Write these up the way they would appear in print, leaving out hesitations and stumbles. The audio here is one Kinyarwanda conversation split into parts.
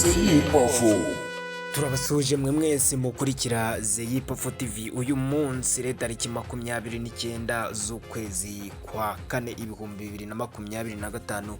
Zeyipofu. Turabasuje mwe mwese mukurikira Zeyipofu TV. Uyu munsi rero tariki 29 z'ukwezi kwa kane 2025,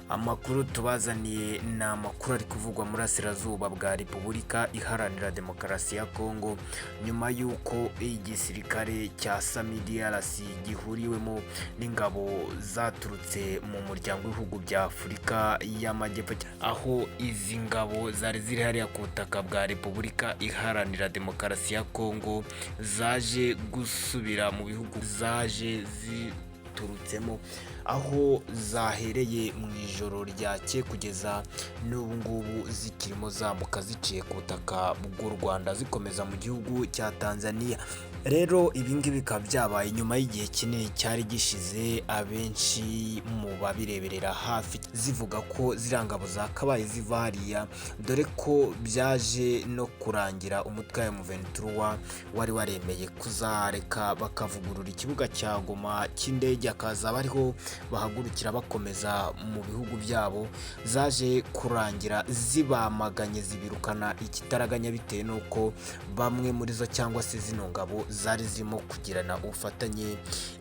amakuru tubazaniye ni amakuru ari kuvugwa muri Asirazuba bwa Repubulika Iharanira Demokarasi ya Kongo, nyuma y'uko igisirikare cya DRC gihuriwemo n'ingabo zaturutse mu muryango w'ibihugu bya Afurika y'Amajyepfo, aho izi ngabo zari ziri hariya ku butaka bwa Repubulika Iharanira Demokarasi ya Kongo zaje gusubira mu bihugu zaje ziturutsemo, aho zahereye mu ijoro ryake kugeza n'ubu ngubu zikirimo zambuka ziciye ku butaka bw'u Rwanda zikomeza mu gihugu cya Tanzania. Rero ibingibi bikaba byabaye nyuma y'igihe kinini cyari gishize, abenshi mu babireberera hafi zivuga ko ziriya ngabo zakabaye ziva hariya, dore ko byaje no kurangira umutwe wa M23 wari waremeye kuzareka bakavugurura ikibuga cya Goma cy'indege, akaza bariho bahagurukira bakomeza mu bihugu byabo, zaje kurangira zibamaganye zibirukana ikitaraganya, bitewe n'uko bamwe muri zo cyangwa se zino ngabo zari zirimo kugirana ubufatanye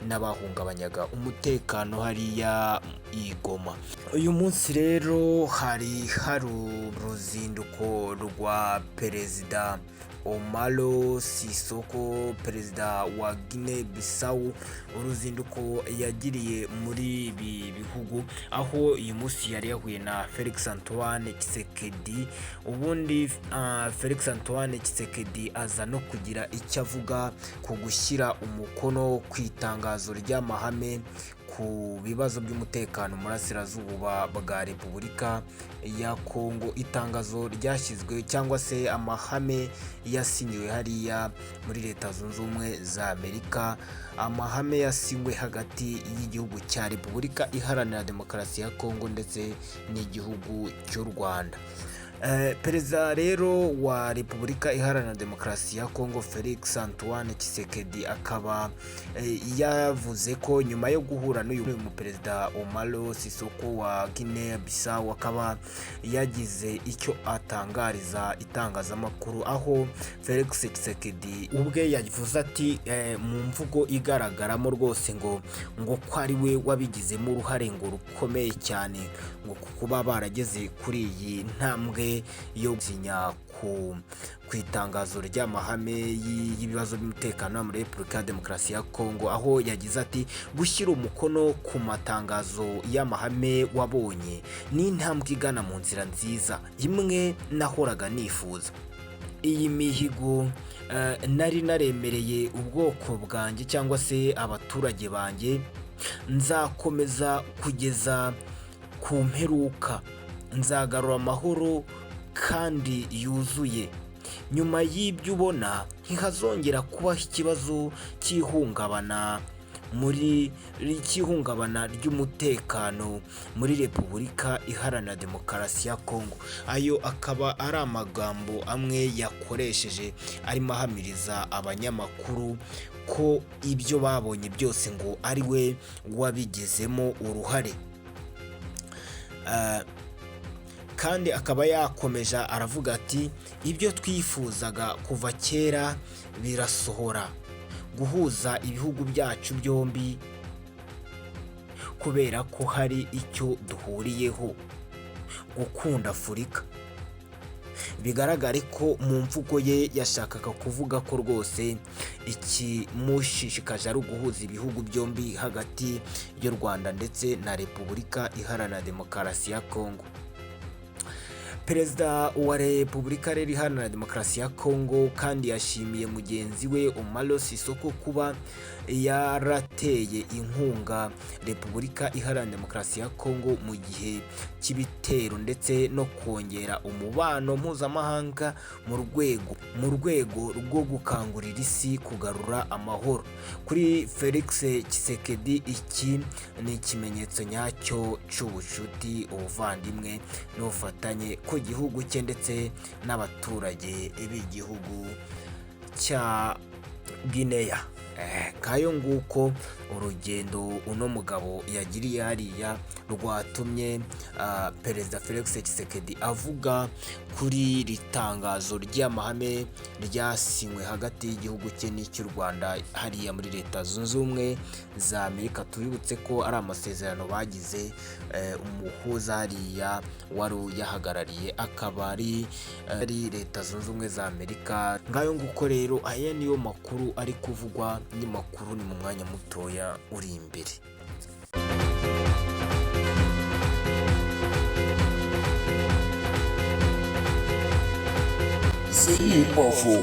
n'abahungabanyaga umutekano hariya i Goma. Uyu munsi rero hari uruzinduko rwa Perezida Omaro Sisoko, perezida wa Guinea Bissau, uruzinduko yagiriye muri ibi bihugu, aho uyu munsi yari yahuye na Felix Antoine Kisekhedi. Ubundi Felix Antoine Kisekhedi aza no kugira icyo avuga ku gushyira umukono ku itangazo ry'amahame ku bibazo by'umutekano muri Asirazuba bwa Repubulika ya Kongo. Itangazo ryashyizwe cyangwa se amahame yasinyiwe hariya muri Leta Zunze Ubumwe za Amerika, amahame yasinywe hagati y'igihugu cya Repubulika Iharanira Demokarasi ya Kongo ndetse n'igihugu cy'u Rwanda. Perezida rero wa Repubulika Iharanira Demokarasi ya Kongo Felix Antoine Kisekhedi akaba yavuze ko nyuma yo guhura n'uyu perezida Omaro Sisoko wa Guinea Bissau, akaba yagize icyo atangariza itangazamakuru, aho Felix Kisekhedi ubwe yavuze ati mu mvugo igaragaramo rwose ngo ko ari we wabigizemo uruhare ngo rukomeye cyane, ngo kuba barageze kuri iyi ntambwe yo gusinya ku itangazo ry'amahame y'ibibazo by'umutekano muri Repubulika ya Demokarasi ya Kongo, aho yagize ati gushyira umukono ku matangazo y'amahame wabonye ni intambwe igana mu nzira nziza imwe nahoraga nifuza. Iyi mihigo nari naremereye ubwoko bwanjye cyangwa se abaturage banjye, nzakomeza kugeza ku mperuka, nzagarura amahoro kandi yuzuye. Nyuma y'ibyo ubona ntihazongera kubaho ikibazo cy'ihungabana ry'umutekano muri Repubulika Iharanira Demokarasi ya Kongo. Ayo akaba ari amagambo amwe yakoresheje arimo ahamiriza abanyamakuru ko ibyo babonye byose ngo ari we wabigizemo uruhare. Kandi akaba yakomeje aravuga ati ibyo twifuzaga kuva kera birasohora, guhuza ibihugu byacu byombi kubera ko hari icyo duhuriyeho, gukunda Afurika. Bigaragare ko mu mvugo ye yashakaga kuvuga ko rwose ikimushishikaje ari uguhuza ibihugu byombi hagati y'u Rwanda ndetse na Repubulika Iharanira Demokarasi ya Kongo. Perezida wa Repubulika Iharanira Demokarasi ya Kongo kandi yashimiye mugenzi we Omaro Sisoko kuba yarateye inkunga Repubulika Iharanira Demokarasi ya Kongo mu gihe cy'ibitero, ndetse no kongera umubano mpuzamahanga mu rwego rwo gukangurira isi kugarura amahoro. Kuri Felix Kisekhedi iki ni ikimenyetso nyacyo cy'ubucuti, ubuvandimwe n'ubufatanye ku gihugu cye ndetse n'abaturage b'igihugu cya Guinea. Kayo nguko urugendo uno mugabo yagiriye hariya rwatumye perezida Felix Kisekhedi avuga kuri ritangazo ry'amahame ryasinywe hagati y'igihugu cye n'icy'u Rwanda hariya muri Leta Zunze Ubumwe za Amerika. Tubibutse ko ari amasezerano bagize, umuhuza hariya wari yahagarariye akaba ari Leta Zunze Ubumwe za Amerika. Ngayo nguko rero, aya niyo makuru ari kuvugwa, ni makuru ni mu mwanya mutoya uri imbere. C'est powerful.